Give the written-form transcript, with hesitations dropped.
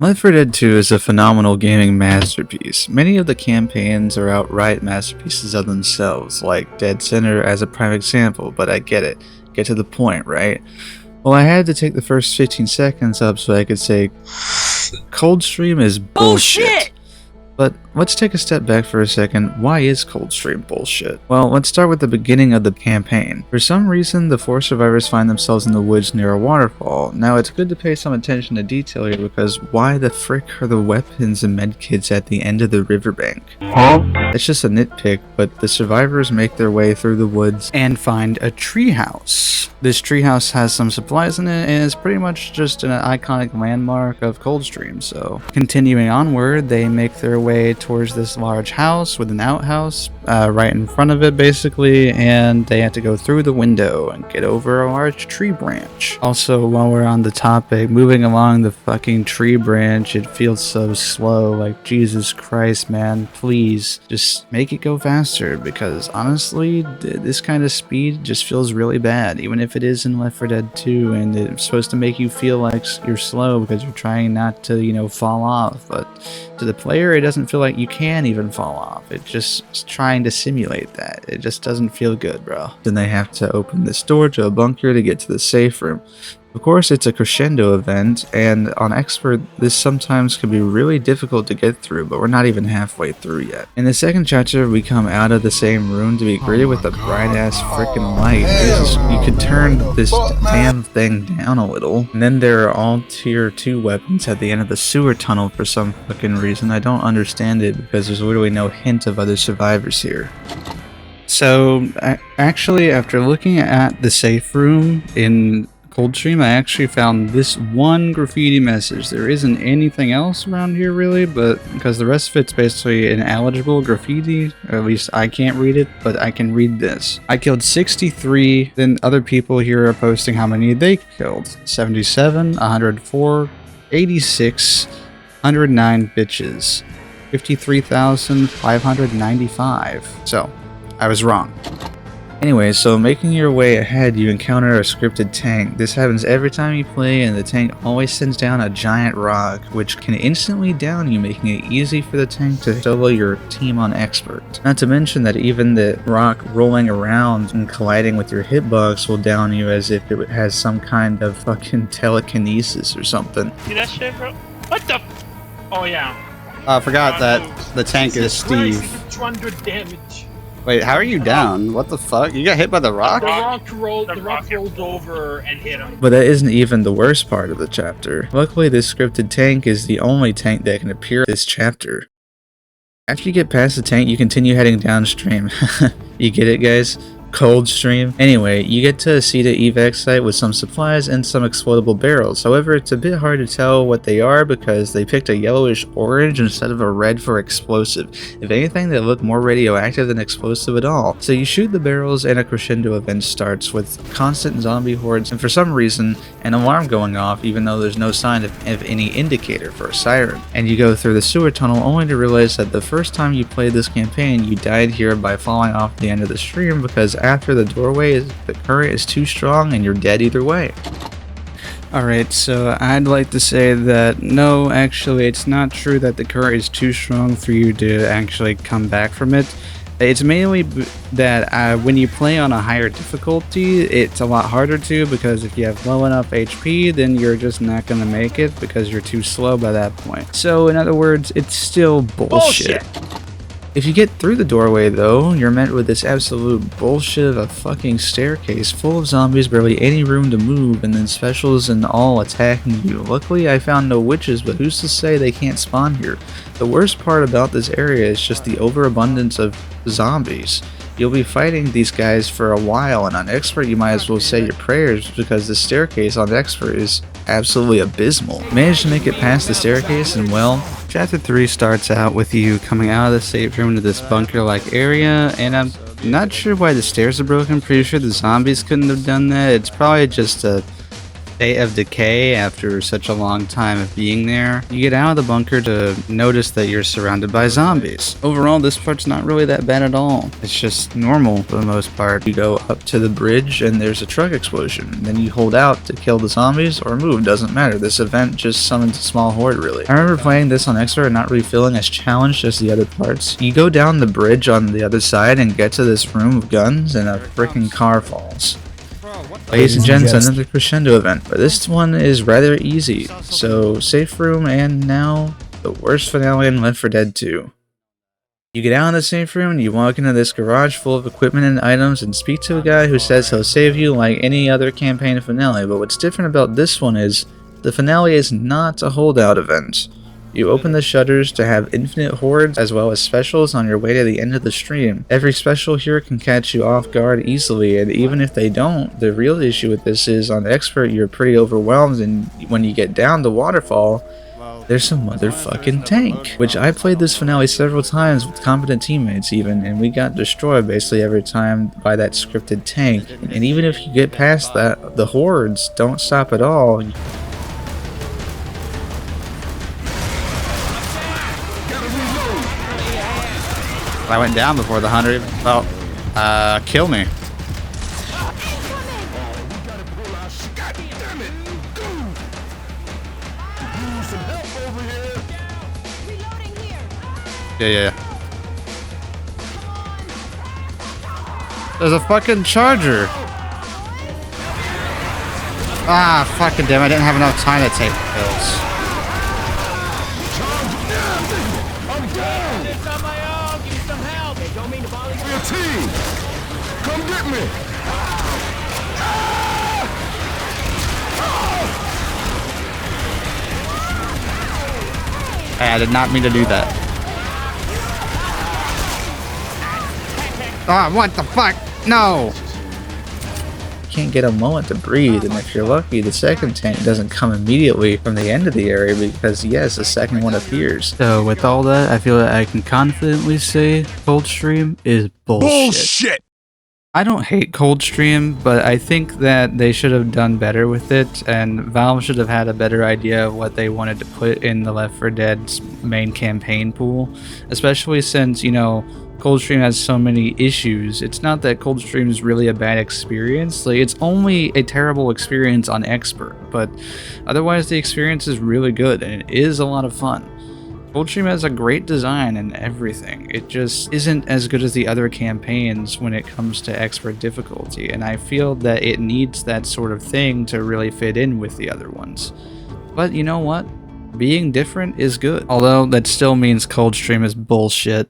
Left 4 Dead 2 is a phenomenal gaming masterpiece. Many of the campaigns are outright masterpieces of themselves, like Dead Center as a prime example, but I get it. Get to the point, right? Well, I had to take the first 15 seconds up so I could say, Coldstream is bullshit! But let's take a step back for a second. Why is Coldstream bullshit? Well, let's start with the beginning of the campaign. For some reason, the 4 survivors find themselves in the woods near a waterfall. Now, it's good to pay some attention to detail here because why the frick are the weapons and medkits at the end of the riverbank? It's just a nitpick, but the survivors make their way through the woods and find a treehouse. This treehouse has some supplies in it and is pretty much just an iconic landmark of Coldstream. So, continuing onward, they make their way towards this large house with an outhouse right in front of it basically, and they have to go through the window and get over a large tree branch. Also, while we're on the topic, moving along the fucking tree branch, it feels so slow. Like, Jesus Christ, man, please just make it go faster, because honestly this kind of speed just feels really bad, even if it is in Left 4 Dead 2 and it's supposed to make you feel like you're slow because you're trying not to, you know, fall off, but to the player it doesn't feel like you can even fall off. It just is trying to simulate that. It just doesn't feel good, bro. Then they have to open this door to a bunker to get to the safe room. Of course, it's a crescendo event, and on Expert, this sometimes can be really difficult to get through, but we're not even halfway through yet. In the second chapter, we come out of the same room to be greeted with a bright-ass frickin' light. You could turn this damn thing down a little. And then there are all tier 2 weapons at the end of the sewer tunnel for some fucking reason. I don't understand it, because there's literally no hint of other survivors here. So, actually, after looking at the safe room in Coldstream, I actually found this one graffiti message. There isn't anything else around here really, but because the rest of it's basically ineligible graffiti, or at least I can't read it, but I can read this. I killed 63, then other people here are posting how many they killed. 77, 104, 86, 109 bitches, 53,595. So, I was wrong. Anyway, so making your way ahead, you encounter a scripted tank. This happens every time you play, and the tank always sends down a giant rock, which can instantly down you, making it easy for the tank to solo your team on Expert. Not to mention that even the rock rolling around and colliding with your hitbox will down you as if it has some kind of fucking telekinesis or something. See that shit, bro? What the? Oh yeah. I forgot that the tank is Steve. 200 damage. Wait, how are you down? What the fuck? You got hit by the rock? The rock rolled over and hit him. But that isn't even the worst part of the chapter. Luckily, this scripted tank is the only tank that can appear in this chapter. After you get past the tank, you continue heading downstream. You get it, guys? Coldstream. Anyway, you get to a seated evac site with some supplies and some explodable barrels. However, it's a bit hard to tell what they are because they picked a yellowish orange instead of a red for explosive. If anything, they look more radioactive than explosive at all. So you shoot the barrels and a crescendo event starts with constant zombie hordes and for some reason an alarm going off even though there's no sign of any indicator for a siren. And you go through the sewer tunnel only to realize that the first time you played this campaign you died here by falling off the end of the stream because after the doorway, the current is too strong and you're dead either way. Alright, so I'd like to say that no, actually it's not true that the current is too strong for you to actually come back from it. It's mainly that when you play on a higher difficulty, it's a lot harder to, because if you have low enough HP, then you're just not going to make it because you're too slow by that point. So in other words, it's still bullshit. If you get through the doorway though, you're met with this absolute bullshit of a fucking staircase full of zombies, barely any room to move, and then specials and all attacking you. Luckily I found no witches, but who's to say they can't spawn here? The worst part about this area is just the overabundance of zombies. You'll be fighting these guys for a while, and on Expert you might as well say your prayers because the staircase on Expert is absolutely abysmal. Managed to make it past the staircase, and well, Chapter 3 starts out with you coming out of the safe room to this bunker-like area, and I'm not sure why the stairs are broken. Pretty sure the zombies couldn't have done that. It's probably just a state of decay after such a long time of being there, you get out of the bunker to notice that you're surrounded by zombies. Overall, this part's not really that bad at all. It's just normal for the most part. You go up to the bridge and there's a truck explosion. Then you hold out to kill the zombies or move, doesn't matter. This event just summons a small horde really. I remember playing this on Expert and not really feeling as challenged as the other parts. You go down the bridge on the other side and get to this room of guns and a freaking car falls. Ladies and gents, another crescendo event, but this one is rather easy. So, safe room, and now the worst finale in Left 4 Dead 2. You get out of the safe room, and you walk into this garage full of equipment and items and speak to a guy who says he'll save you like any other campaign finale, but what's different about this one is the finale is not a holdout event. You open the shutters to have infinite hordes as well as specials on your way to the end of the stream. Every special here can catch you off guard easily, and even if they don't, the real issue with this is on Expert you're pretty overwhelmed, and when you get down the waterfall, there's a motherfucking tank. Which I played this finale several times with competent teammates even, and we got destroyed basically every time by that scripted tank. And even if you get past that, the hordes don't stop at all. I went down before the hunter even felt kill me. Yeah. There's a fucking charger. Ah, fucking damn! I didn't have enough time to take pills. Come get me! Hey, I did not mean to do that. Ah, what the fuck? No! Can't get a moment to breathe, and if you're lucky, the second tank doesn't come immediately from the end of the area because yes, the second one appears. So with all that, I feel that I can confidently say Coldstream is bullshit. I don't hate Coldstream, but I think that they should have done better with it, and Valve should have had a better idea of what they wanted to put in the Left 4 Dead's main campaign pool, especially since, you know, Coldstream has so many issues. It's not that Coldstream is really a bad experience, like it's only a terrible experience on Expert, but otherwise the experience is really good and it is a lot of fun. Coldstream has a great design and everything. It just isn't as good as the other campaigns when it comes to Expert difficulty, and I feel that it needs that sort of thing to really fit in with the other ones. But you know what? Being different is good. Although that still means Coldstream is bullshit.